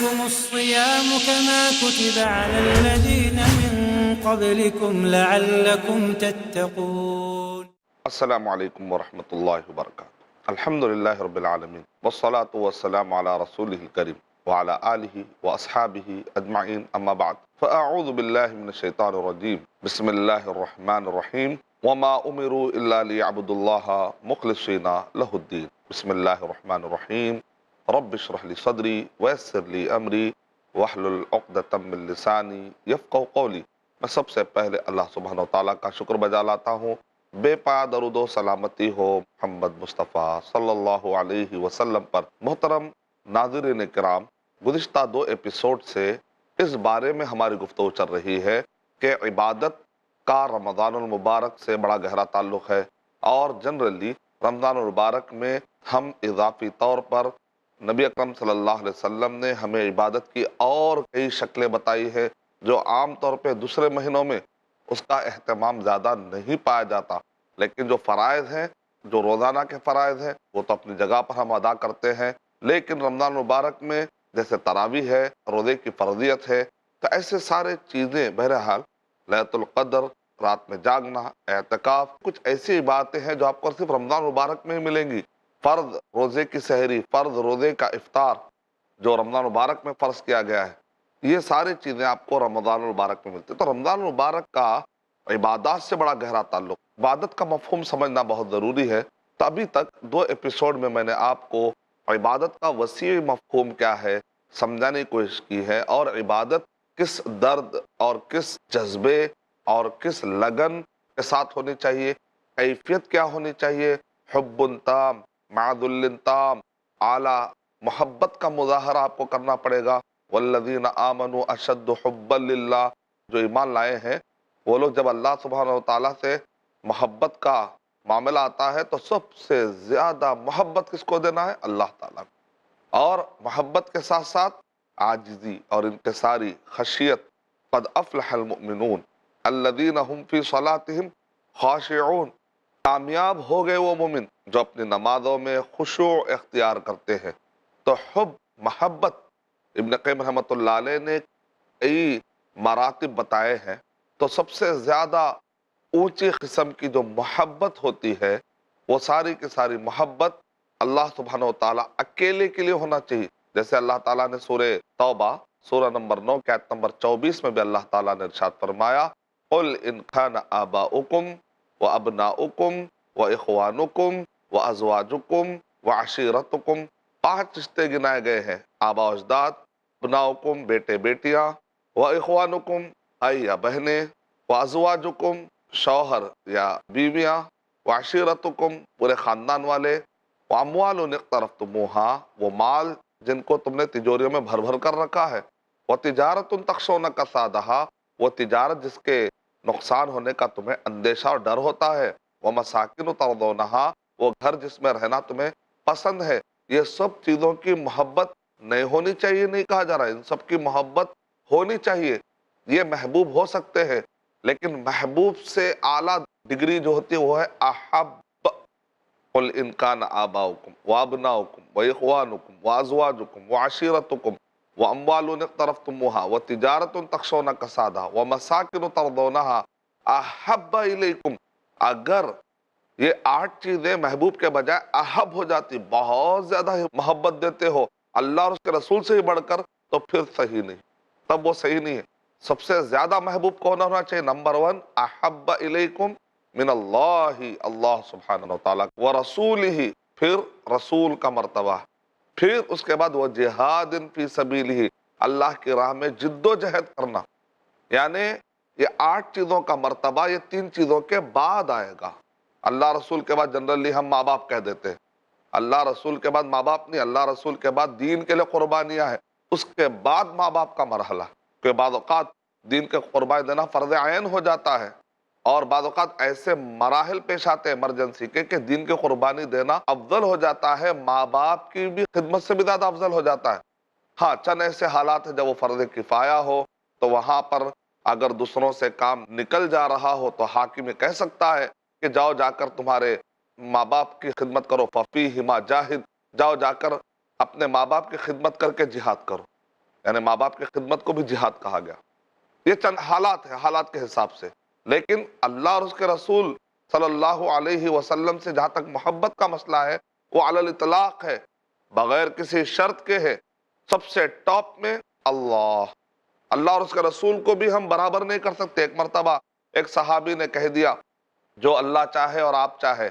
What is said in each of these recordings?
عليكم الصيام كما كتب على الذين من قبلكم لعلكم تتقون. السلام علیکم ورحمۃ اللہ وبرکاتہ۔ الحمد للہ رب العالمین والصلاة والسلام علی رسولہ الکریم وعلی آلہ واصحابہ اجمعین، اما بعد فاعوذ باللہ من الشیطان الرجیم، بسم اللہ الرحمن الرحیم، وما امروا الا لیعبدوا اللہ مخلصین لہ الدین۔ بسم اللہ الرحمن الرحیم، رب اشرح لی صدری ویسر لی امری واحلل عقدۃ من لسانی یفقہوا قولی۔ میں سب سے پہلے اللہ سبحانہ و تعالیٰ کا شکر بجا لاتا ہوں، بے پایا درود و سلامتی ہو محمد مصطفیٰ صلی اللہ علیہ وسلم پر۔ محترم ناظرین کرام، گزشتہ 2 ایپیسوڈ سے اس بارے میں ہماری گفتگو چل رہی ہے کہ عبادت کا رمضان المبارک سے بڑا گہرا تعلق ہے، اور جنرلی رمضان المبارک میں ہم اضافی طور پر نبی اکرم صلی اللہ علیہ وسلم نے ہمیں عبادت کی اور کئی شکلیں بتائی ہے جو عام طور پہ دوسرے مہینوں میں اس کا اہتمام زیادہ نہیں پایا جاتا، لیکن جو فرائض ہیں، جو روزانہ کے فرائض ہیں، وہ تو اپنی جگہ پر ہم ادا کرتے ہیں، لیکن رمضان مبارک میں جیسے تراویح ہے، روزے کی فرضیت ہے، تو ایسے سارے چیزیں بہرحال لیلۃ القدر، رات میں جاگنا، اعتکاف، کچھ ایسی باتیں ہیں جو آپ کو صرف رمضان مبارک میں ہی ملیں گی۔ فرض روزے کی سحری، فرض روزے کا افطار جو رمضان مبارک میں فرض کیا گیا ہے، یہ ساری چیزیں آپ کو رمضان المبارک میں ملتی ہیں۔ تو رمضان المبارک کا عبادات سے بڑا گہرا تعلق، عبادت کا مفہوم سمجھنا بہت ضروری ہے۔ تو ابھی تک 2 ایپیسوڈ میں نے آپ کو عبادت کا وسیع مفہوم کیا ہے سمجھانے کی کوشش کی ہے، اور عبادت کس درد اور کس جذبے اور کس لگن کے ساتھ ہونی چاہیے، کیفیت کیا ہونی چاہیے، حب تام، معذل تام، اعلیٰ محبت کا مظاہرہ آپ کو کرنا پڑے گا۔ والذین آمنوا اشد حبا للہ، جو ایمان لائے ہیں وہ لوگ جب اللہ سبحانہ و تعالیٰ سے محبت کا معاملہ آتا ہے تو سب سے زیادہ محبت کس کو دینا ہے؟ اللہ تعالیٰ کو۔ اور محبت کے ساتھ ساتھ عاجزی اور انکساری، خشیت۔ قد افلح المؤمنون الذین هم فی صلاتهم خاشعون، کامیاب ہو گئے وہ مومن جو اپنی نمازوں میں خشوع اختیار کرتے ہیں۔ تو حب، محبت، ابن قیم رحمۃ اللہ علیہ نے کئی مراتب بتائے ہیں، تو سب سے زیادہ اونچی قسم کی جو محبت ہوتی ہے وہ ساری کی ساری محبت اللہ سبحانہ و تعالیٰ اکیلے کے لیے ہونا چاہیے۔ جیسے اللہ تعالیٰ نے سورہ توبہ سورہ نمبر 9 کی آیت نمبر 24 میں بھی اللہ تعالیٰ نے ارشاد فرمایا، قل ان کان آباؤکم وابناؤکم واخوانکم وازواجکم وعشیرتکم، 5 رشتے گنائے گئے ہیں، آبا و اجداد، ابناؤکم بیٹے بیٹیاں، واخوانکم بھائی یا بہنیں، وازواجکم شوہر یا بیویاں، وعشیرتکم پورے خاندان والے، واموال اقترفتموہا وہ مال جن کو تم نے تجوریوں میں بھر بھر کر رکھا ہے، وتجارت تخشون کسادہا وہ تجارت جس کے نقصان ہونے کا تمہیں اندیشہ اور ڈر ہوتا ہے، ومساکن ترضونہا وہ گھر جس میں رہنا تمہیں پسند ہے۔ یہ سب چیزوں کی محبت نہیں ہونی چاہیے نہیں کہا جا رہا ہے، ان سب کی محبت ہونی چاہیے، یہ محبوب ہو سکتے ہیں، لیکن محبوب سے اعلیٰ ڈگری جو ہوتی ہے وہ ہے احب۔ قل ان کان آباؤکم وابناؤکم واخوانکم وازواجکم وعشیرتکم واموال اقترفتموہا وتجارت تخشون کسادہا ومساکن ترضونہا احب الیکم، اگر یہ 8 چیزیں محبوب کے بجائے احب ہو جاتی، بہت زیادہ محبت دیتے ہو اللہ اور اس کے رسول سے ہی بڑھ کر، تو پھر صحیح نہیں، تب وہ صحیح نہیں ہے۔ سب سے زیادہ محبوب کون ہونا چاہیے؟ نمبر 1 احب الیکم من اللہ، اللہ سبحانہ و تعالیٰ ورسولہ، پھر رسول کا مرتبہ، پھر اس کے بعد وہ جہاد فی سبیلہ، اللہ کی راہ میں جد و جہد کرنا۔ یعنی یہ 8 چیزوں کا مرتبہ یہ 3 چیزوں کے بعد آئے گا۔ اللہ رسول کے بعد جنرلی ہم ماں باپ کہہ دیتے ہیں، اللہ رسول کے بعد ماں باپ نہیں، اللہ رسول کے بعد دین کے لیے قربانیاں ہیں، اس کے بعد ماں باپ کا مرحلہ، کہ بعض اوقات دین کے قربانی دینا فرض عین ہو جاتا ہے، اور بعض اوقات ایسے مراحل پیش آتے ہیں ایمرجنسی کے کہ دین کی قربانی دینا افضل ہو جاتا ہے، ماں باپ کی بھی خدمت سے بھی زیادہ افضل ہو جاتا ہے۔ ہاں، چند ایسے حالات ہیں جب وہ فرض کفایہ ہو، تو وہاں پر اگر دوسروں سے کام نکل جا رہا ہو تو حاکم یہ کہہ سکتا ہے کہ جاؤ جا کر تمہارے ماں باپ کی خدمت کرو، ففیہما جاہد، جاؤ جا کر اپنے ماں باپ کی خدمت کر کے جہاد کرو۔ یعنی ماں باپ کی خدمت کو بھی جہاد کہا گیا۔ یہ چند حالات ہیں، حالات کے حساب سے، لیکن اللہ اور اس کے رسول صلی اللہ علیہ وسلم سے جہاں تک محبت کا مسئلہ ہے وہ علی الاطلاق ہے، بغیر کسی شرط کے ہے۔ سب سے ٹاپ میں اللہ اور اس کے رسول کو بھی ہم برابر نہیں کر سکتے۔ ایک مرتبہ ایک صحابی نے کہہ دیا جو اللہ چاہے اور آپ چاہے،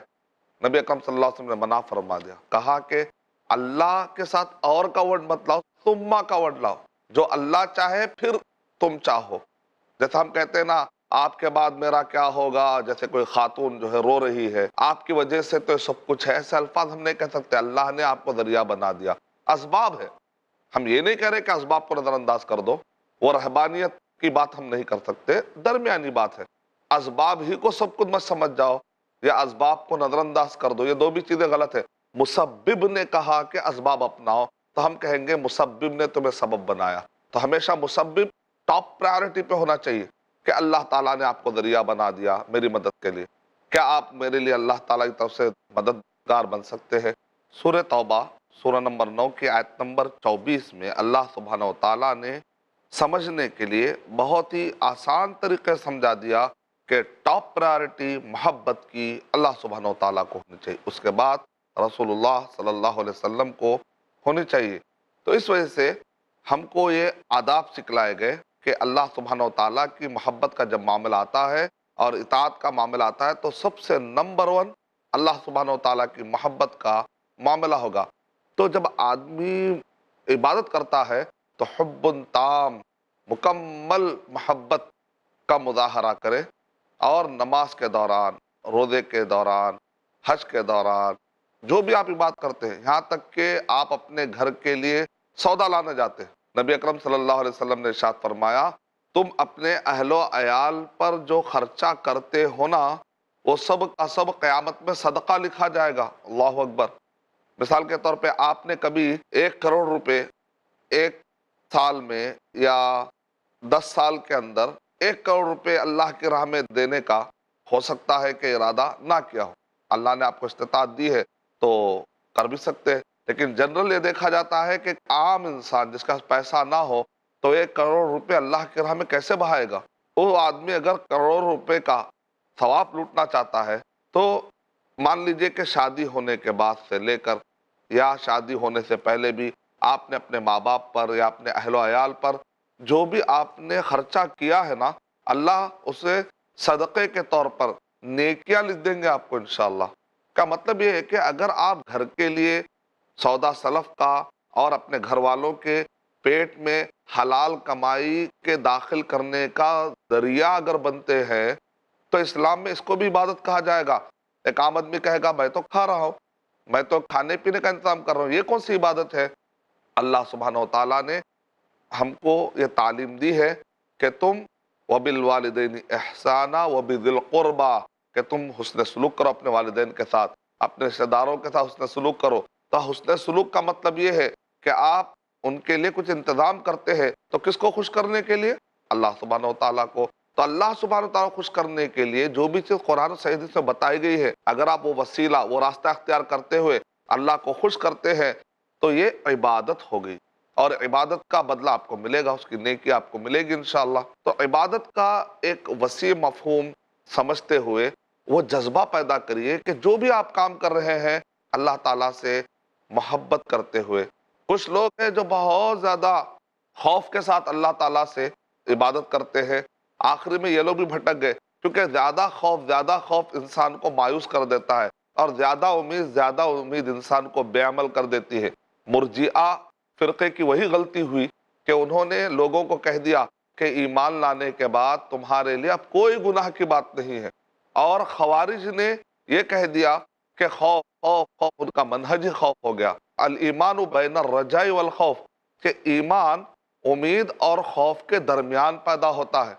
نبی اکرم صلی اللہ علیہ وسلم نے منع فرما دیا، کہا کہ اللہ کے ساتھ اور کا ورڈ مت لاؤ، ثم کا ورڈ لاؤ، جو اللہ چاہے پھر تم چاہو۔ جیسا ہم کہتے ہیں نا آپ کے بعد میرا کیا ہوگا، جیسے کوئی خاتون جو ہے رو رہی ہے، آپ کی وجہ سے تو سب کچھ ہے، ایسے الفاظ ہم نہیں کہہ سکتے۔ اللہ نے آپ کو ذریعہ بنا دیا، اسباب ہے، ہم یہ نہیں کہہ رہے کہ اسباب کو نظر انداز کر دو، وہ رہبانیت کی بات ہم نہیں کر سکتے، درمیانی بات ہے۔ اسباب ہی کو سب کچھ مت سمجھ جاؤ یا اسباب کو نظر انداز کر دو، یہ دو بھی چیزیں غلط ہے۔ مسبب نے کہا کہ اسباب اپناؤ، تو ہم کہیں گے مسبب نے تمہیں سبب بنایا، تو ہمیشہ مسبب ٹاپ پرائورٹی پہ ہونا چاہیے کہ اللہ تعالیٰ نے آپ کو ذریعہ بنا دیا میری مدد کے لیے، کیا آپ میرے لیے اللہ تعالیٰ کی طرف سے مددگار بن سکتے ہیں؟ سورہ توبہ سورہ نمبر 9 کی آیت نمبر 24 میں اللہ سبحانہ و تعالیٰ نے سمجھنے کے لیے بہت ہی آسان طریقے سمجھا دیا کہ ٹاپ پرائورٹی محبت کی اللہ سبحانہ و تعالیٰ کو ہونی چاہیے، اس کے بعد رسول اللہ صلی اللہ علیہ وسلم کو ہونی چاہیے۔ تو اس وجہ سے ہم کو یہ آداب سکھلائے گئے کہ اللہ سبحانہ و تعالیٰ کی محبت کا جب معاملہ آتا ہے اور اطاعت کا معاملہ آتا ہے تو سب سے نمبر 1 اللہ سبحانہ و تعالیٰ کی محبت کا معاملہ ہوگا۔ تو جب آدمی عبادت کرتا ہے تو حب تام، مکمل محبت کا مظاہرہ کرے، اور نماز کے دوران، روزے کے دوران، حج کے دوران، جو بھی آپ عبادت کرتے ہیں، یہاں تک کہ آپ اپنے گھر کے لیے سودا لانے جاتے ہیں، نبی اکرم صلی اللہ علیہ وسلم نے ارشاد فرمایا تم اپنے اہل و عیال پر جو خرچہ کرتے ہو نا وہ سب کا سب قیامت میں صدقہ لکھا جائے گا۔ اللہ اکبر۔ مثال کے طور پہ آپ نے کبھی 1 کروڑ روپے ایک سال میں یا 10 سال کے اندر 1 کروڑ روپے اللہ کی راہ میں دینے کا ہو سکتا ہے کہ ارادہ نہ کیا ہو، اللہ نے آپ کو استطاعت دی ہے تو کر بھی سکتے ہیں، لیکن جنرل یہ دیکھا جاتا ہے کہ عام انسان جس کا پیسہ نہ ہو تو 1 کروڑ روپے اللہ کی راہ میں کیسے بہائے گا؟ وہ آدمی اگر کروڑ روپے کا ثواب لوٹنا چاہتا ہے تو مان لیجئے کہ شادی ہونے کے بعد سے لے کر یا شادی ہونے سے پہلے بھی آپ نے اپنے ماں باپ پر یا اپنے اہل و عیال پر جو بھی آپ نے خرچہ کیا ہے نا، اللہ اسے صدقے کے طور پر نیکیاں لکھ دیں گے آپ کو انشاءاللہ۔ کا مطلب یہ ہے کہ اگر آپ گھر کے لیے سودا سلف کا اور اپنے گھر والوں کے پیٹ میں حلال کمائی کے داخل کرنے کا ذریعہ اگر بنتے ہیں تو اسلام میں اس کو بھی عبادت کہا جائے گا۔ ایک عام آدمی کہے گا میں تو کھا رہا ہوں، میں تو کھانے پینے کا انتظام کر رہا ہوں، یہ کون سی عبادت ہے؟ اللہ سبحانہ و تعالیٰ نے ہم کو یہ تعلیم دی ہے کہ تم وبالوالدین احسانا وبذی القربا، کہ تم حسن سلوک کرو اپنے والدین کے ساتھ، اپنے رشتہ داروں کے ساتھ حسن سلوک کرو۔ تو حسن سلوک کا مطلب یہ ہے کہ آپ ان کے لیے کچھ انتظام کرتے ہیں تو کس کو خوش کرنے کے لیے؟ اللہ سبحانہ و تعالیٰ کو۔ تو اللہ سبحانہ و تعالیٰ خوش کرنے کے لیے جو بھی چیز قرآن و حدیث سے بتائی گئی ہے، اگر آپ وہ وسیلہ، وہ راستہ اختیار کرتے ہوئے اللہ کو خوش کرتے ہیں تو یہ عبادت ہو گئی، اور عبادت کا بدلہ آپ کو ملے گا، اس کی نیکی آپ کو ملے گی انشاءاللہ۔ تو عبادت کا ایک وسیع مفہوم سمجھتے ہوئے وہ جذبہ پیدا کریے کہ جو بھی آپ کام کر رہے ہیں اللہ تعالیٰ سے محبت کرتے ہوئے۔ کچھ لوگ ہیں جو بہت زیادہ خوف کے ساتھ اللہ تعالیٰ سے عبادت کرتے ہیں، آخری میں یہ لوگ بھی بھٹک گئے، کیونکہ زیادہ خوف انسان کو مایوس کر دیتا ہے، اور زیادہ امید انسان کو بے عمل کر دیتی ہے۔ مرجئہ فرقے کی وہی غلطی ہوئی کہ انہوں نے لوگوں کو کہہ دیا کہ ایمان لانے کے بعد تمہارے لیے اب کوئی گناہ کی بات نہیں ہے، اور خوارج نے یہ کہہ دیا کہ خوف خوف خوف، ان کا منہج ہی خوف ہو گیا۔ الایمان بین الرجاء والخوف، کہ ایمان امید اور خوف کے درمیان پیدا ہوتا ہے،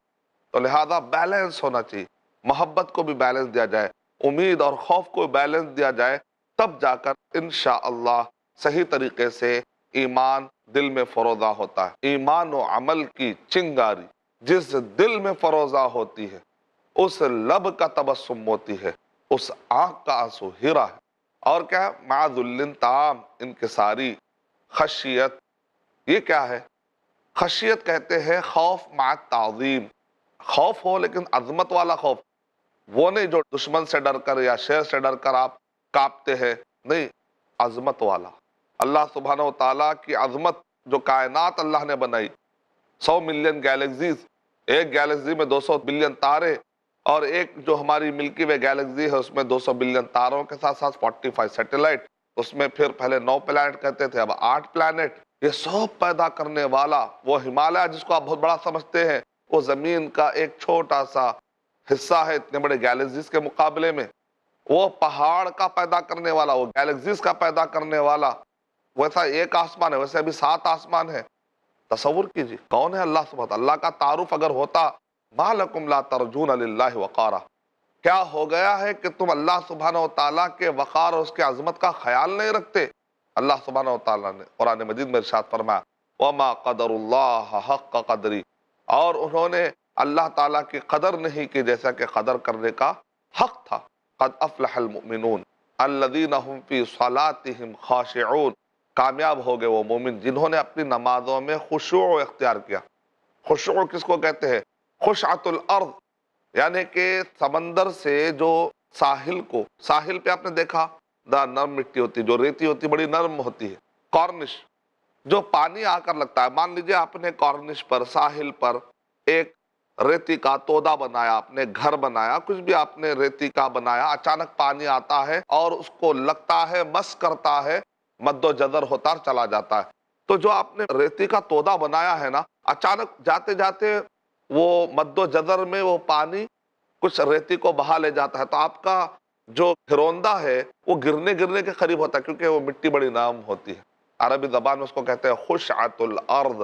تو لہذا بیلنس ہونا چاہیے، محبت کو بھی بیلنس دیا جائے، امید اور خوف کو بیلنس دیا جائے، تب جا کر انشاءاللہ صحیح طریقے سے ایمان دل میں فروزہ ہوتا ہے۔ ایمان و عمل کی چنگاری جس دل میں فروزہ ہوتی ہے، اس لب کا تبسم ہوتی ہے، اس آنکھ کا آنسو ہیرا ہے۔ اور کیا؟ مع ذل تام انکساری، خشیت، یہ کیا ہے؟ خشیت کہتے ہیں خوف مع تعظیم، خوف ہو لیکن عظمت والا خوف، وہ نہیں جو دشمن سے ڈر کر یا شیر سے ڈر کر آپ کانپتے ہیں، نہیں، عظمت والا۔ اللہ سبحانہ و تعالیٰ کی عظمت، جو کائنات اللہ نے بنائی، 100 ملین گیلیکسیز، ایک گیلیکسی میں 200 بلین تارے، اور ایک جو ہماری ملکی وے گیلیکسی ہے اس میں 200 بلین تاروں کے ساتھ ساتھ 45 سیٹلائٹ، اس میں پھر پہلے 9 پلانٹ کہتے تھے، اب 8 پلانٹ، یہ سب پیدا کرنے والا وہ ہمالیہ جس کو آپ بہت بڑا سمجھتے ہیں، وہ زمین کا ایک چھوٹا سا حصہ ہے اتنے بڑے گیلیکسیز کے مقابلے میں، وہ پہاڑ کا پیدا کرنے والا، وہ گیلیکسیز کا پیدا کرنے والا، ویسا ایک آسمان ہے، ویسے ابھی 7 آسمان ہے۔ تصور کیجیے کون ہے اللہ سبحانہ اللہ کا تعارف اگر ہوتا، ما لکم لا ترجون للہ وقارا، کیا ہو گیا ہے کہ تم اللہ سبحانہ و تعالیٰ کے وقار اور اس کے عظمت کا خیال نہیں رکھتے؟ اللہ سبحانہ و تعالیٰ نے قرآن مجید میں ارشاد فرمایا وما قدر اللہ حق قدری، اور انہوں نے اللہ تعالیٰ کی قدر نہیں کی جیسا کہ قدر کرنے کا حق تھا۔ قد افلح المؤمنون الذین هم فی صلاتهم خاشعون، کامیاب ہو گئے وہ مومن جنہوں نے اپنی نمازوں میں خشوع اختیار کیا۔ خشوع کس کو کہتے ہیں؟ خشعۃ الارض، یعنی کہ سمندر سے جو ساحل کو، ساحل پہ آپ نے دیکھا نرم مٹی ہوتی ہے، جو ریتی ہوتی ہے بڑی نرم ہوتی ہے، کارنش، جو پانی آ کر لگتا ہے، مان لیجئے آپ نے کارنش پر، ساحل پر ایک ریتی کا تودا بنایا، آپ نے گھر بنایا، کچھ بھی آپ نے ریتی کا بنایا، اچانک پانی آتا ہے اور اس کو لگتا ہے، مس کرتا ہے، مد و جزر ہوتا اور چلا جاتا ہے۔ تو جو آپ نے ریتی کا تودا بنایا ہے نا، اچانک جاتے جاتے وہ مد و جزر میں وہ پانی کچھ ریتی کو بہا لے جاتا ہے، تو آپ کا جو گھروندہ ہے وہ گرنے کے قریب ہوتا ہے، کیونکہ وہ مٹی بڑی نرم ہوتی ہے۔ عربی زبان میں اس کو کہتے ہیں خشعۃ الارض،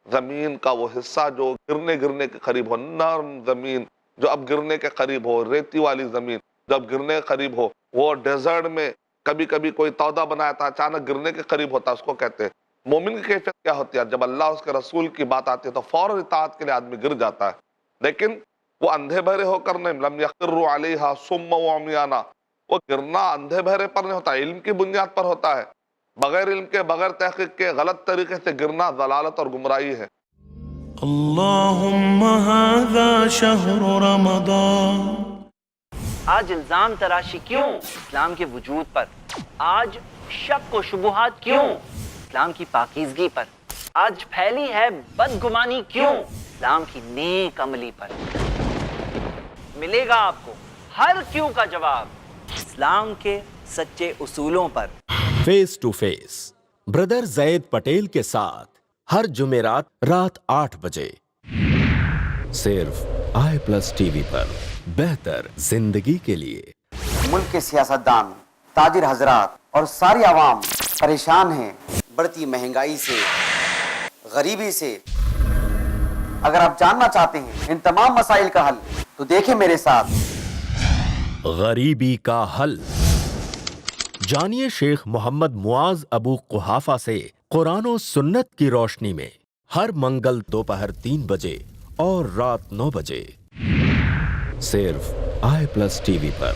زمین کا وہ حصہ جو گرنے کے قریب ہو، نرم زمین جو اب گرنے کے قریب ہو، ریتی والی زمین جب گرنے کے قریب ہو، وہ ڈیزرٹ میں کبھی کبھی کوئی تودا بنایا تھا اچانک گرنے کے قریب ہوتا ہے، اس کو کہتے ہیں۔ مومن کی کیفیت کیا ہوتی ہے؟ جب اللہ اس کے رسول کی بات آتی ہے تو فوراً اطاعت کے لیے آدمی گر جاتا ہے، لیکن وہ اندھے بہرے ہو کر نہیں، لم یخروا علیہا صم وعمیانا، وہ گرنا اندھے بہرے پر نہیں ہوتا، علم کی بنیاد پر ہوتا ہے۔ بغیر علم کے، بغیر تحقیق کے غلط طریقے سے گرنا ضلالت اور گمراہی ہے۔ اللہم ھذا شہر رمضان۔ آج الزام تراشی کیوں اسلام کے وجود پر؟ آج شک و شبہات کیوں اسلام کی پاکیزگی پر؟ آج پھیلی ہے بدگمانی کیوں اسلام کی نیک عملی پر؟ ملے گا آپ کو ہر کیوں کا جواب اسلام کے سچے اصولوں پر۔ فیس ٹو فیس بردر زید پٹیل کے ساتھ ہر جمعرات رات 8 بجے صرف آئی پلس ٹی وی پر، بہتر زندگی کے لیے۔ ملک کے سیاستدان، تاجر حضرات اور ساری عوام پریشان ہیں بڑھتی مہنگائی سے، غریبی سے۔ اگر آپ جاننا چاہتے ہیں ان تمام مسائل کا حل تو دیکھیں میرے ساتھ غریبی کا حل۔ جانیے شیخ محمد معاذ ابو قحافہ سے قرآن و سنت کی روشنی میں، ہر منگل دوپہر 3 بجے اور رات 9 بجے صرف آئی پلس ٹی وی پر،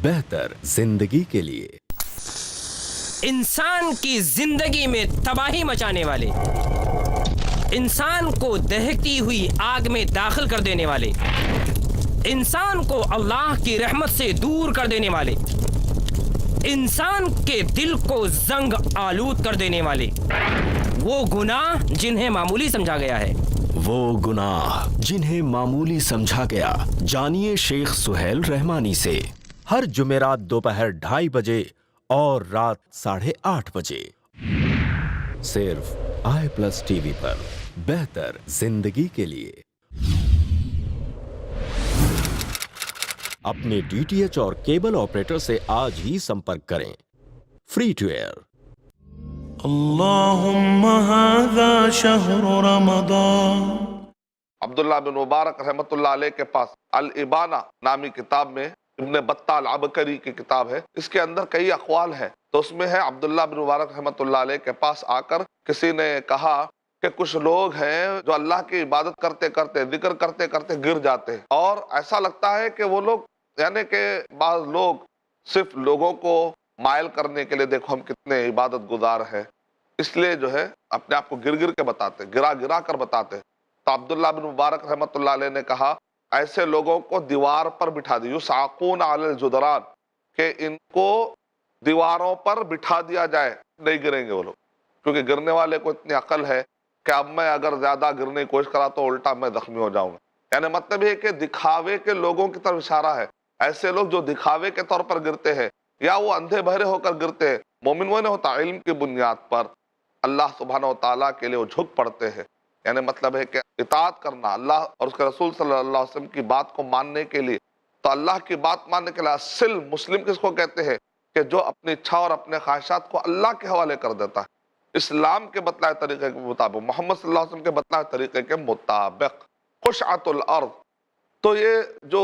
بہتر زندگی کے لیے۔ انسان کی زندگی میں تباہی مچانے والے، انسان کو دہکتی ہوئی آگ میں داخل کر دینے والے، انسان کو اللہ کی رحمت سے دور کر دینے والے، انسان کے دل کو زنگ آلود کر دینے والے، وہ گناہ جنہیں معمولی سمجھا گیا ہے، وہ گناہ جنہیں معمولی سمجھا گیا۔ جانیے شیخ سہیل رحمانی سے ہر جمعرات دوپہر 2:30 بجے اور رات 8:30 بجے صرف آئی پلس ٹی وی پر، بہتر زندگی کے لیے۔ اپنے ڈی ٹی ایچ اور کیبل آپریٹر سے آج ہی سمپرک کریں۔ Free to air. اللہم ھذا شہر رمضان۔ عبداللہ بن مبارک رحمۃ اللہ علیہ کے پاس الابانہ نامی کتاب میں، ابن بطال عبکری کی کتاب ہے، اس کے اندر کئی اقوال ہیں، تو اس میں ہے عبداللہ بن مبارک رحمۃ اللہ علیہ کے پاس آ کر کسی نے کہا کہ کچھ لوگ ہیں جو اللہ کی عبادت کرتے کرتے، ذکر کرتے کرتے گر جاتے ہیں، اور ایسا لگتا ہے کہ وہ لوگ، یعنی کہ بعض لوگ صرف لوگوں کو مائل کرنے کے لیے، دیکھو ہم کتنے عبادت گزار ہیں، اس لیے جو ہے اپنے آپ کو گر گر کے بتاتے، گرا گرا کر بتاتے۔ تو عبداللہ بن مبارک رحمۃ اللہ علیہ نے کہا ایسے لوگوں کو دیوار پر بٹھا دی، یسعقون علی الجدران، کہ ان کو دیواروں پر بٹھا دیا جائے، نہیں گریں گے وہ لوگ، کیونکہ گرنے والے کو اتنی عقل ہے کہ اب میں اگر زیادہ گرنے کی کوشش کرا تو الٹا میں زخمی ہو جاؤں گا۔ یعنی مطلب یہ کہ دکھاوے کے لوگوں کی طرف اشارہ ہے، ایسے لوگ جو دکھاوے کے طور پر گرتے ہیں یا وہ اندھے بہرے ہو کر گرتے ہیں۔ مومن وہ نہیں ہوتا، علم کی بنیاد پر اللہ سبحانہ و تعالیٰ کے لیے وہ جھک پڑتے ہیں، یعنی مطلب ہے کہ اطاعت کرنا اللہ اور اس کے رسول صلی اللہ علیہ وسلم کی بات کو ماننے کے لیے۔ تو اللہ کی بات ماننے کے لیے اصل مسلم کس کو کہتے ہیں؟ کہ جو اپنی اچھا اور اپنے خواہشات کو اللہ کے حوالے کر دیتا ہے، اسلام کے بتلائے طریقے کے مطابق، محمد صلی اللہ علیہ وسلم کے بتلائے طریقے کے مطابق۔ خشعۃ الارض، تو یہ جو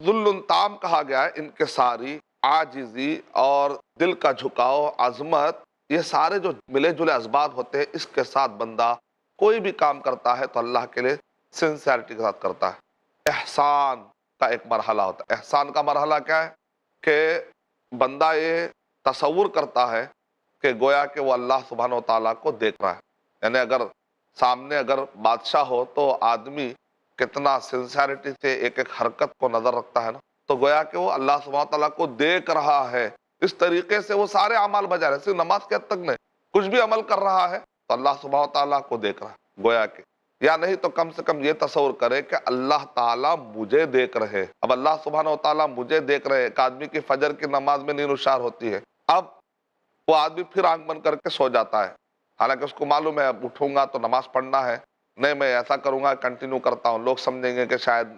ذل تام کہا گیا ہے، انکساری، عاجزی اور دل کا جھکاؤ، عظمت، یہ سارے جو ملے جلے اسباب ہوتے ہیں، اس کے ساتھ بندہ کوئی بھی کام کرتا ہے تو اللہ کے لیے سنسیئرٹی کے ساتھ کرتا ہے۔ احسان کا ایک مرحلہ ہوتا ہے۔ احسان کا مرحلہ کیا ہے؟ کہ بندہ یہ تصور کرتا ہے کہ گویا کہ وہ اللہ سبحانہ و تعالیٰ کو دیکھ رہا ہے۔ یعنی اگر سامنے اگر بادشاہ ہو تو آدمی کتنا سنسیئرٹی سے ایک ایک حرکت کو نظر رکھتا ہے نا، تو گویا کہ وہ اللہ سبحانہ و تعالیٰ کو دیکھ رہا ہے۔ اس طریقے سے وہ سارے اعمال بجا رہے ہیں، صرف نماز کے حد تک نہیں، کچھ بھی عمل کر رہا ہے تو اللہ سبحانہ و تعالیٰ کو دیکھ رہا ہے گویا کہ، یا نہیں تو کم سے کم یہ تصور کرے کہ اللہ تعالیٰ مجھے دیکھ رہے۔ اب اللہ سبحانہ و تعالیٰ مجھے دیکھ رہے، ایک آدمی کی فجر کی نماز میں نیند نشار ہوتی ہے، اب وہ آدمی پھر آنکھ بند کر کے سو جاتا ہے، حالانکہ اس کو معلوم ہے اب اٹھوں گا تو نماز پڑھنا ہے، نہیں میں ایسا کروں گا کنٹینیو کرتا ہوں، لوگ سمجھیں گے کہ شاید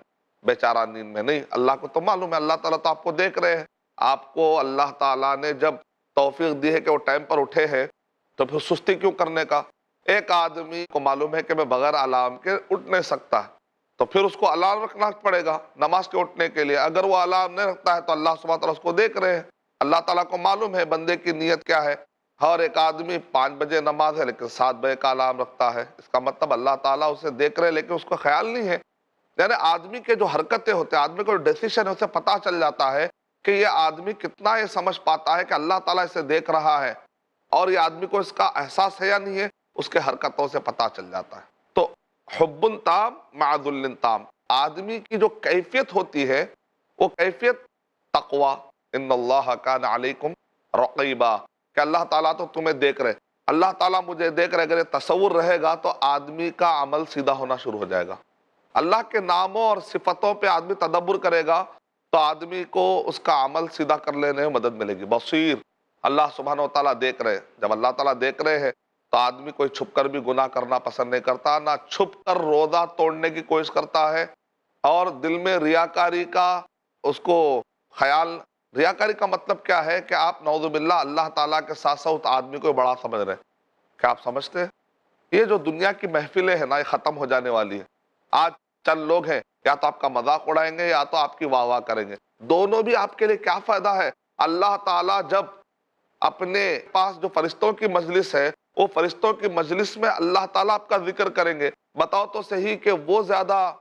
بیچارہ نیند میں۔ نہیں، اللہ کو تو معلوم ہے، اللہ تعالیٰ تو آپ کو دیکھ رہے ہیں۔ آپ کو اللہ تعالیٰ نے جب توفیق دی ہے کہ وہ ٹائم پر اٹھے ہیں تو پھر سستی کیوں کرنے کا؟ ایک آدمی کو معلوم ہے کہ میں بغیر الارم کے اٹھ نہیں سکتا، تو پھر اس کو الارم رکھنا پڑے گا نماز کے اٹھنے کے لیے۔ اگر وہ الارم نہیں رکھتا ہے تو اللہ سبحانہ تعالیٰ اس کو دیکھ رہے ہیں، اللہ تعالیٰ کو معلوم ہے بندے کی نیت کیا ہے۔ اور ایک آدمی 5 بجے نماز ہے لیکن 7 بجے کا الارم رکھتا ہے، اس کا مطلب اللہ تعالیٰ اسے دیکھ رہے لیکن اس کو خیال نہیں ہے۔ یعنی آدمی کے جو حرکتیں ہوتے ہیں، آدمی کو ڈیسیشن ہے، اسے پتہ چل جاتا ہے کہ یہ آدمی کتنا یہ سمجھ پاتا ہے کہ اللہ تعالیٰ اسے دیکھ رہا ہے، اور یہ آدمی کو اس کا احساس ہے یا نہیں ہے، اس کے حرکتوں سے پتہ چل جاتا ہے۔ تو حب تام مع ذل تام، آدمی کی جو کیفیت ہوتی ہے وہ کیفیت تقوی، ان اللہ کان علیکم رقیبا، کہ اللہ تعالیٰ تو تمہیں دیکھ رہے، اللہ تعالیٰ مجھے دیکھ رہے، اگر یہ تصور رہے گا تو آدمی کا عمل سیدھا ہونا شروع ہو جائے گا۔ اللہ کے ناموں اور صفتوں پہ آدمی تدبر کرے گا تو آدمی کو اس کا عمل سیدھا کر لینے میں مدد ملے گی۔ بصیر، اللہ سبحانہ و تعالیٰ دیکھ رہے، جب اللہ تعالیٰ دیکھ رہے ہیں تو آدمی کوئی چھپ کر بھی گناہ کرنا پسند نہیں کرتا، نہ چھپ کر روزہ توڑنے کی کوشش کرتا ہے، اور دل میں ریاکاری کا اس کو خیال۔ ریاکاری کا مطلب کیا ہے کہ آپ نعوذ باللہ اللہ تعالیٰ کے ساتھ ساتھ آدمی کو بڑا سمجھ رہے ہیں۔ کیا آپ سمجھتے ہیں یہ جو دنیا کی محفلیں ہیں نا، یہ ختم ہو جانے والی ہے۔ آج چند لوگ ہیں، یا تو آپ کا مذاق اڑائیں گے یا تو آپ کی واہ واہ کریں گے، دونوں بھی آپ کے لیے کیا فائدہ ہے؟ اللہ تعالیٰ جب اپنے پاس جو فرشتوں کی مجلس ہے، وہ فرشتوں کی مجلس میں اللہ تعالیٰ آپ کا ذکر کریں گے، بتاؤ تو صحیح کہ وہ زیادہ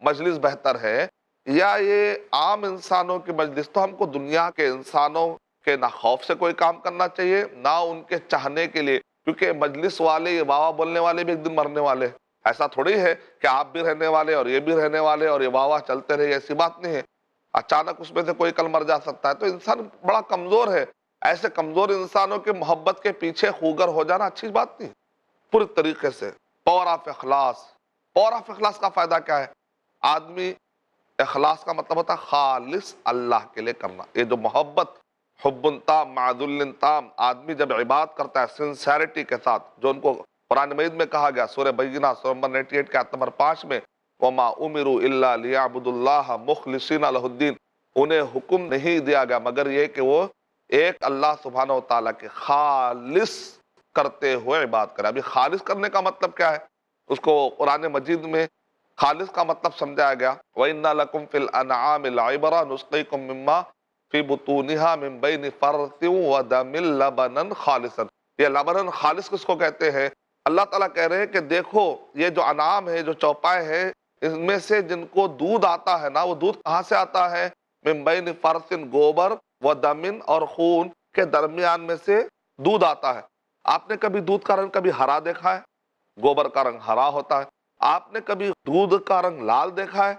مجلس بہتر ہے یا یہ عام انسانوں کی مجلس؟ تو ہم کو دنیا کے انسانوں کے نہ خوف سے کوئی کام کرنا چاہیے، نہ ان کے چاہنے کے لیے، کیونکہ مجلس والے، یہ واہ واہ بولنے والے بھی ایک دن مرنے والے۔ ایسا تھوڑی ہے کہ آپ بھی رہنے والے اور یہ بھی رہنے والے اور یہ واہ واہ چلتے رہے، ایسی بات نہیں ہے۔ اچانک اس میں سے کوئی کل مر جا سکتا ہے، تو انسان بڑا کمزور ہے۔ ایسے کمزور انسانوں کے محبت کے پیچھے خوگر ہو جانا اچھی بات نہیں۔ پوری طریقے سے پاور آف اخلاص۔ پاور آف اخلاص کا فائدہ کیا ہے؟ آدمی، اخلاص کا مطلب ہوتا ہے خالص اللہ کے لیے کرنا۔ یہ جو محبت، حب تام مع ذل تام، آدمی جب عبادت کرتا ہے سنسیریٹی کے ساتھ، جو ان کو قرآن مجید میں کہا گیا سورہ بینہ سورہ نمبر 98 کے آیت نمبر 5 میں، وَمَا أُمِرُوا إِلَّا لِيَعْبُدُوا اللَّهَ مُخْلِصِينَ لَهُ الدِّينَ، انہیں حکم نہیں دیا گیا مگر یہ کہ وہ ایک اللہ سبحانہ و تعالیٰ کے خالص کرتے ہوئے عبادت کرے۔ ابھی خالص کرنے کا مطلب کیا ہے؟ اس کو قرآن مجید میں خالص کا مطلب سمجھایا گیا، وَإِنَّ لَكُمْ فِي الْأَنْعَامِ لَعِبْرَةً نُسْقِيكُم مِّمَّا فِي بُطُونِهَا مِن بَيْنِ فَرْثٍ وَدَمٍ لَبَنًا خَالِصًا۔ یہ لبناً خالص کس کو کہتے ہیں؟ اللہ تعالیٰ کہہ رہے ہیں کہ دیکھو یہ جو انعام ہے، جو چوپائے ہیں، اس میں سے جن کو دودھ آتا ہے نا، وہ دودھ کہاں سے آتا ہے؟ من بین فرث، گوبر، و دمن، اور خون کے درمیان میں سے دودھ آتا ہے۔ آپ نے کبھی دودھ کا رنگ کبھی ہرا دیکھا ہے؟ گوبر کا رنگ ہرا ہوتا ہے. آپ نے کبھی دودھ کا رنگ لال دیکھا ہے؟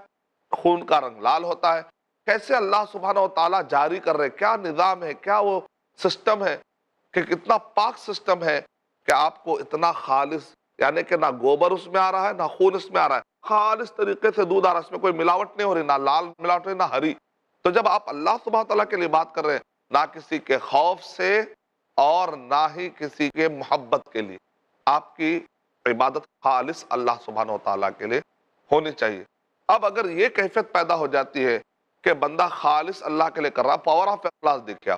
خون کا رنگ لال ہوتا ہے. کیسے اللہ سبحانہ و تعالیٰ جاری کر رہے، کیا نظام ہے، کیا وہ سسٹم ہے کہ کتنا پاک سسٹم ہے کہ آپ کو اتنا خالص، یعنی کہ نہ گوبر اس میں آ رہا ہے نہ خون اس میں آ رہا ہے، خالص طریقے سے دودھ آ رہا ہے، اس میں کوئی ملاوٹ نہیں ہو رہی، نہ لال ملاوٹ ہو رہی نہ ہری. تو جب آپ اللہ سبحانہ تعالیٰ کے لیے بات کر رہے ہیں، نہ کسی کے خوف سے اور نہ ہی کسی کے محبت کے لیے، آپ کی عبادت خالص اللہ سبحانہ تعالیٰ کے لیے ہونی چاہیے. اب اگر یہ کیفیت پیدا ہو جاتی ہے کہ بندہ خالص اللہ کے لیے کر رہا، پاور آف اخلاص دیکھیا.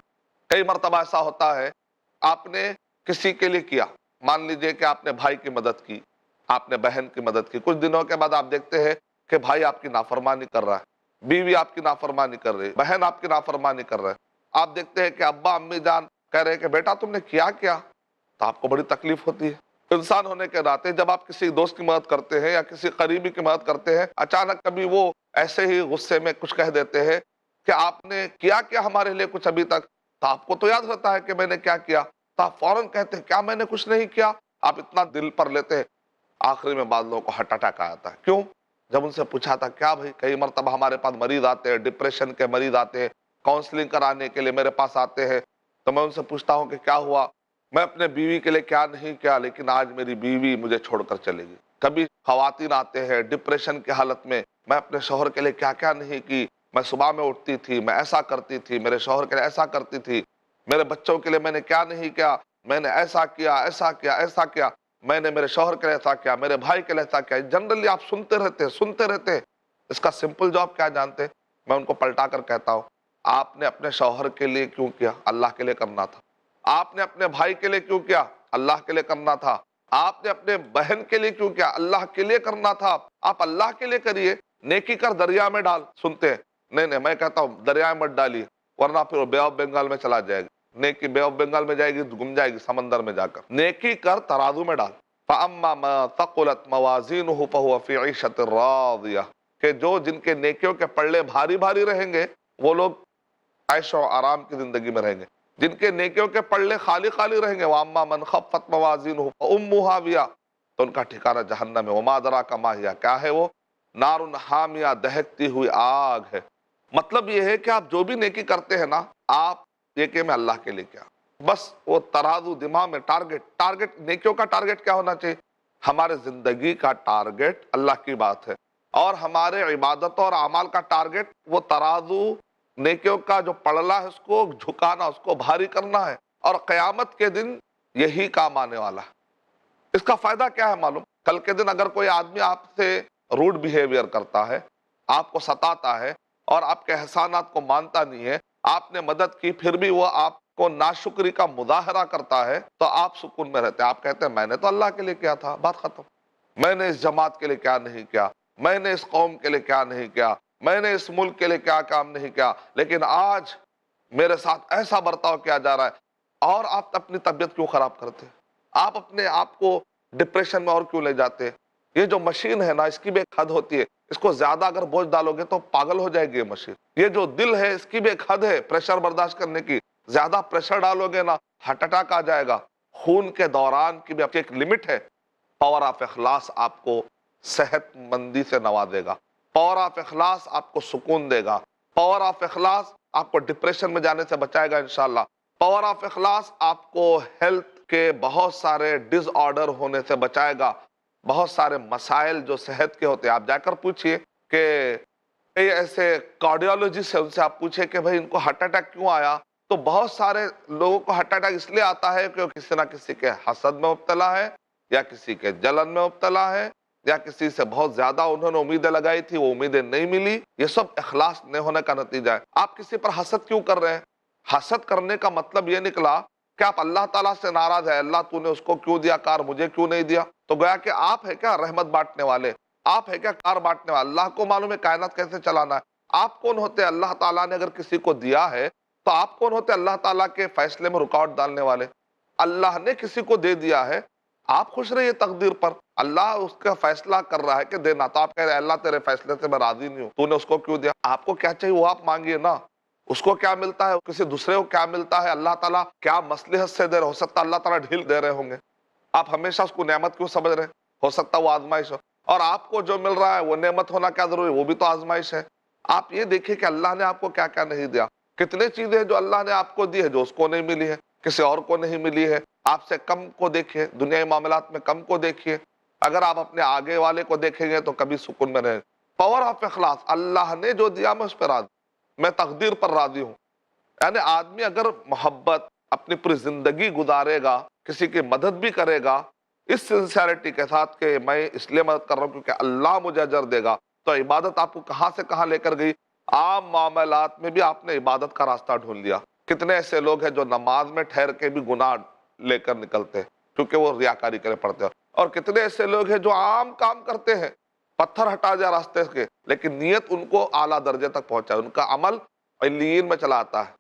کئی مرتبہ ایسا ہوتا ہے آپ نے کسی کے لیے کیا، مان لیجئے کہ آپ نے بھائی کی مدد کی، آپ نے بہن کی مدد کی، کچھ دنوں کے بعد آپ دیکھتے ہیں کہ بھائی آپ کی نافرمانی کر رہا ہے، بیوی آپ کی نافرمانی کر رہی ہے، بہن آپ کی نافرمانی کر رہے ہیں. آپ دیکھتے ہیں کہ ابا امی جان کہہ رہے ہیں کہ بیٹا تم نے کیا تو آپ کو بڑی تکلیف ہوتی ہے. انسان ہونے کے ناطے جب آپ کسی دوست کی مدد کرتے ہیں یا کسی قریبی کی مدد کرتے ہیں، اچانک کبھی وہ ایسے ہی غصے میں کچھ کہہ دیتے ہیں کہ آپ نے کیا ہمارے لیے کچھ ابھی تک، تو آپ کو تو یاد رہتا ہے کہ میں نے کیا تو آپ فوراً کہتے ہیں کیا میں نے کچھ نہیں کیا. آپ اتنا دل پر لیتے ہیں، آخری میں بعض لوگوں کو ہارٹ اٹیک آتا ہے. کیوں؟ جب ان سے پوچھا تھا کیا بھائی، کئی مرتبہ ہمارے پاس مریض آتے ہیں، ڈپریشن کے مریض آتے ہیں، کاؤنسلنگ کرانے کے لیے میرے پاس آتے ہیں، تو میں ان سے پوچھتا ہوں کہ کیا ہوا، میں اپنے بیوی کے لیے کیا نہیں کیا، لیکن آج میری بیوی مجھے چھوڑ کر چلے گی. کبھی خواتین آتے ہیں ڈپریشن کی حالت میں اپنے شوہر کے لیے کیا نہیں کی، میں صبح میں اٹھتی تھی، میں ایسا کرتی تھی، میرے شوہر کے لیے ایسا کرتی تھی، میرے بچوں کے لیے میں نے کیا نہیں کیا، میں نے ایسا کیا ایسا کیا ایسا کیا، میں نے میرے شوہر کے لیے ایسا کیا، میرے بھائی کے لیے ایسا کیا. جنرلی آپ سنتے رہتے. اس کا سمپل جواب کیا جانتے؟ میں ان کو پلٹا کر کہتا ہوں، آپ نے اپنے شوہر کے لیے کیوں کیا؟ اللہ کے لیے کرنا تھا. آپ نے اپنے بھائی کے لیے کیوں کیا؟ اللہ کے لیے کرنا تھا. آپ نے اپنے بہن کے لیے کیوں کیا؟ اللہ کے لیے کرنا تھا. آپ اللہ کے لیے کریے. نیکی کر دریا میں ڈال، سنتے ہیں نہیں میں کہتا ہوں دریا میں مت ڈالیے ورنہ پھر وہ بے آف بنگال میں چلا جائے گا. نیکی بے آف بنگال میں جائے گی، گم جائے گی سمندر میں جا کر. نیکی کر ترازو میں ڈال. فَأَمَّا مَا ثَقُلَتْ مَوَازِينُهُ فَهُوَ فِي عِيشَةٍ رَاضِيَةٍ، کہ جو جن کے نیکیوں کے پلڑے بھاری بھاری رہیں گے وہ لوگ عیش و آرام کی زندگی میں رہیں گے. جن کے نیکیوں کے پلڑے خالی خالی رہیں گے، وَأَمَّا مَنْ خَفَّتْ مَوَازِينُهُ فَأُمُّهُ هَاوِيَةٌ، تو ان کا ٹھکانہ جہنم ہے. وَمَا أَدْرَاكَ مَا هِيَ، کیا ہے وہ؟ نار حامیہ، دہکتی ہوئی آگ ہے. مطلب یہ ہے کہ آپ جو بھی نیکی کرتے ہیں نا، آپ یہ کہ میں اللہ کے لیے کیا، بس وہ ترازو دماغ میں ٹارگٹ نیکیوں کا ٹارگٹ کیا ہونا چاہیے؟ ہمارے زندگی کا ٹارگٹ اللہ کی بات ہے، اور ہمارے عبادتوں اور اعمال کا ٹارگٹ وہ ترازو نیکیوں کا جو پڑلا ہے اس کو جھکانا، اس کو بھاری کرنا ہے. اور قیامت کے دن یہی کام آنے والا ہے. اس کا فائدہ کیا ہے معلوم؟ کل کے دن اگر کوئی آدمی آپ سے روڈ بیہیویئر کرتا ہے، آپ کو ستاتا ہے اور آپ کے احسانات کو مانتا نہیں ہے، آپ نے مدد کی پھر بھی وہ آپ کو ناشکری کا مظاہرہ کرتا ہے، تو آپ سکون میں رہتے ہیں. آپ کہتے ہیں میں نے تو اللہ کے لیے کیا تھا، بات ختم. میں نے اس جماعت کے لیے کیا نہیں کیا، میں نے اس قوم کے لیے کیا نہیں کیا، میں نے اس ملک کے لیے کیا کام نہیں کیا، لیکن آج میرے ساتھ ایسا برتاؤ کیا جا رہا ہے. اور آپ اپنی طبیعت کیوں خراب کرتے ہیں؟ آپ اپنے آپ کو ڈپریشن میں اور کیوں لے جاتے ہیں؟ یہ جو مشین ہے نا، اس کی بھی ایک حد ہوتی ہے. اس کو زیادہ اگر بوجھ ڈالو گے تو پاگل ہو جائے گی یہ مشین. یہ جو دل ہے اس کی بھی ایک حد ہے پریشر برداشت کرنے کی. زیادہ پریشر ڈالو گے نا ہارٹ اٹیک آ جائے گا. خون کے دوران کی بھی ایک لمٹ ہے. پاور آف اخلاص آپ کو صحت مندی سے نوازے گا. پاور آف اخلاص آپ کو سکون دے گا. پاور آف اخلاص آپ کو ڈپریشن میں جانے سے بچائے گا انشاءاللہ. پاور آف اخلاص آپ کو ہیلتھ کے بہت سارے ڈس آرڈر ہونے سے بچائے گا. بہت سارے مسائل جو صحت کے ہوتے ہیں آپ جا کر پوچھئے کہ ایسے کارڈیولوجسٹ سے، ان سے آپ پوچھیں کہ بھئی ان کو ہارٹ اٹیک کیوں آیا، تو بہت سارے لوگوں کو ہارٹ اٹیک اس لیے آتا ہے کہ کسی نہ کسی کے حسد میں مبتلا ہے، یا کسی کے جلن میں مبتلا ہے، یا کسی سے بہت زیادہ انہوں نے امیدیں لگائی تھی وہ امیدیں نہیں ملی. یہ سب اخلاص نہیں ہونے کا نتیجہ ہے. آپ کسی پر حسد کیوں کر رہے ہیں؟ حسد کرنے کا مطلب یہ نکلا کہ آپ اللہ تعالیٰ سے ناراض ہے، اللہ تو نے اس کو کیوں دیا کار، مجھے کیوں نہیں دیا. تو گویا کہ آپ ہے کیا رحمت بانٹنے والے، آپ ہے کیا کار بانٹنے والے. اللہ کو معلوم ہے کائنات کیسے چلانا ہے. آپ کون ہوتے؟ اللہ تعالیٰ نے اگر کسی کو دیا ہے تو آپ کون ہوتے اللہ تعالیٰ کے فیصلے میں رکاوٹ ڈالنے والے؟ اللہ نے کسی کو دے دیا ہے، آپ خوش رہیے تقدیر پر. اللہ اس کا فیصلہ کر رہا ہے کہ دینا، تو آپ کہہ رہے ہیں اللہ تیرے فیصلے سے میں راضی نہیں ہوں، تو نے اس کو کیوں دیا. آپ کو کیا چاہیے وہ آپ مانگیے نا. اس کو کیا ملتا ہے, کسی دوسرے کو کیا ملتا ہے, اللہ تعالیٰ کیا مصلحت سے دے رہے, ہو سکتا اللہ تعالیٰ ڈھیل دے رہے ہوں گے, آپ ہمیشہ اس کو نعمت کیوں سمجھ رہے ہیں, ہو سکتا وہ آزمائش ہو, اور آپ کو جو مل رہا ہے وہ نعمت ہونا کیا ضروری, وہ بھی تو آزمائش ہے. آپ یہ دیکھیں کہ اللہ نے آپ کو کیا کیا نہیں دیا, کتنے چیزیں جو اللہ نے آپ کو دی ہے جو اس کو نہیں ملی ہے, کسی اور کو نہیں ملی ہے. آپ سے کم کو دیکھیے, دنیائی معاملات میں کم کو دیکھیے, اگر آپ اپنے آگے والے کو دیکھیں گے تو کبھی سکون میں رہیں. پاور آف اخلاص, اللہ نے جو دیا میں اس پہ راضی, میں تقدیر پر راضی ہوں. یعنی آدمی اگر محبت اپنی پوری زندگی گزارے گا, کسی کی مدد بھی کرے گا اس سنسیئرٹی کے ساتھ کہ میں اس لیے مدد کر رہا ہوں کیونکہ اللہ مجھے اجر دے گا, تو عبادت آپ کو کہاں سے کہاں لے کر گئی. عام معاملات میں بھی آپ نے عبادت کا راستہ ڈھونڈ لیا. کتنے ایسے لوگ ہیں جو نماز میں ٹھہر کے بھی گناہ لے کر نکلتے ہیں کیونکہ وہ ریاکاری کرے پڑتے ہیں, اور کتنے ایسے لوگ ہیں جو عام کام کرتے ہیں, پتھر ہٹا جائے راستے کے, لیکن نیت ان کو اعلیٰ درجے تک پہنچائے, ان کا عمل علیین میں چلا آتا ہے.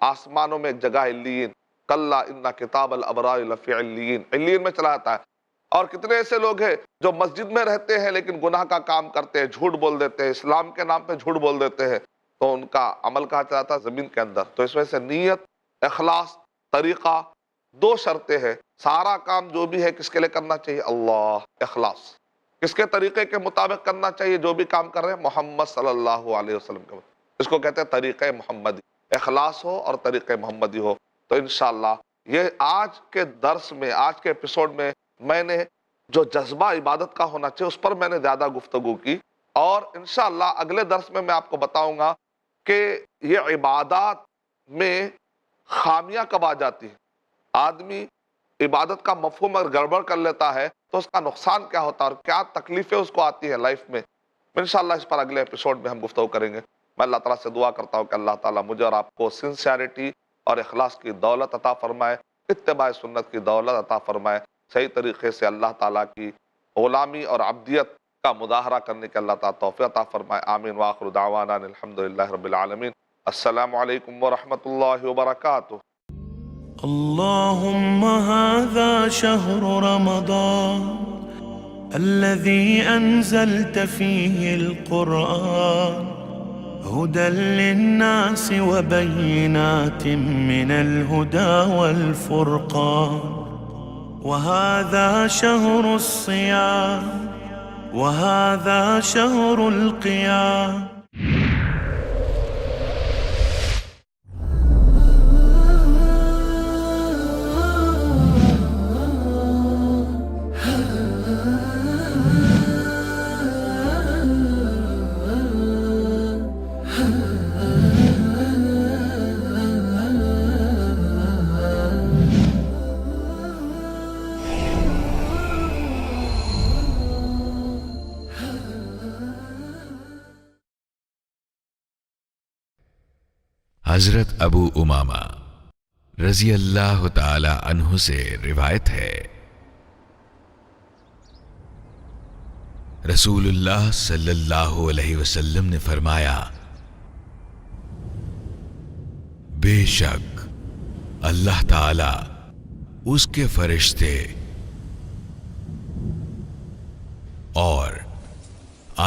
آسمانوں میں ایک جگہ علیین, کلا ان کتاب الابرار لفی علیین, علیین میں چلا آتا ہے. اور کتنے ایسے لوگ ہیں جو مسجد میں رہتے ہیں لیکن گناہ کا کام کرتے ہیں, جھوٹ بول دیتے ہیں, اسلام کے نام پہ جھوٹ بول دیتے ہیں, تو ان کا عمل کہاں چلا آتا ہے, زمین کے اندر. تو اس وجہ سے نیت, اخلاص, طریقہ, دو شرطیں ہیں. سارا کام جو بھی ہے کس کے لیے کرنا چاہیے, اللہ, اخلاص. کس کے طریقے کے مطابق کرنا چاہیے, جو بھی کام کر رہے ہیں محمد صلی اللہ علیہ وسلم کے, اس کو کہتے ہیں طریقہ محمدی. اخلاص ہو اور طریقہ محمدی ہو. تو انشاءاللہ یہ آج کے درس میں, آج کے ایپیسوڈ میں میں نے جو جذبہ عبادت کا ہونا چاہیے اس پر میں نے زیادہ گفتگو کی, اور انشاءاللہ اگلے درس میں آپ کو بتاؤں گا کہ یہ عبادات میں خامیاں کب آ جاتی ہیں. آدمی عبادت کا مفہوم اگر گڑبڑ کر لیتا ہے تو اس کا نقصان کیا ہوتا ہے اور کیا تکلیفیں اس کو آتی ہیں لائف میں. انشاءاللہ اس پر اگلے ایپیسوڈ میں ہم گفتگو کریں گے. میں اللہ تعالیٰ سے دعا کرتا ہوں کہ اللہ تعالیٰ مجھے اور آپ کو سنسیئرٹی اور اخلاص کی دولت عطا فرمائے, اتباع سنت کی دولت عطا فرمائے, صحیح طریقے سے اللہ تعالیٰ کی غلامی اور عبدیت کا مظاہرہ کرنے کے اللہ تعالیٰ توفیق عطا فرمائے. آمین. وآخر دعوانا الحمدللہ رب العالمین. السلام علیکم ورحمۃ اللہ وبرکاتہ. اللهم هذا شهر رمضان الذي أنزلت فيه القرآن هدى للناس وبينات من الهدى والفرقان, وهذا شهر الصيام وهذا شهر القيام. حضرت ابو امامہ رضی اللہ تعالی عنہ سے روایت ہے, رسول اللہ صلی اللہ علیہ وسلم نے فرمایا, بے شک اللہ تعالی, اس کے فرشتے اور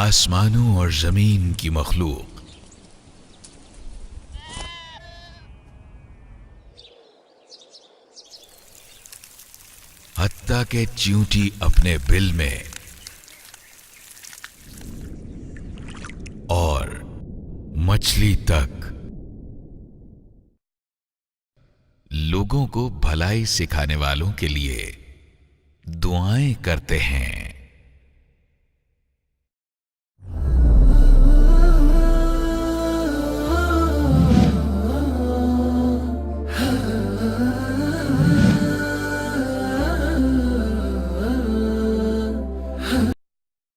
آسمانوں اور زمین کی مخلوق حتیٰ کہ چیونٹی اپنے بل میں اور مچھلی تک لوگوں کو بھلائی سکھانے والوں کے لیے دعائیں کرتے ہیں.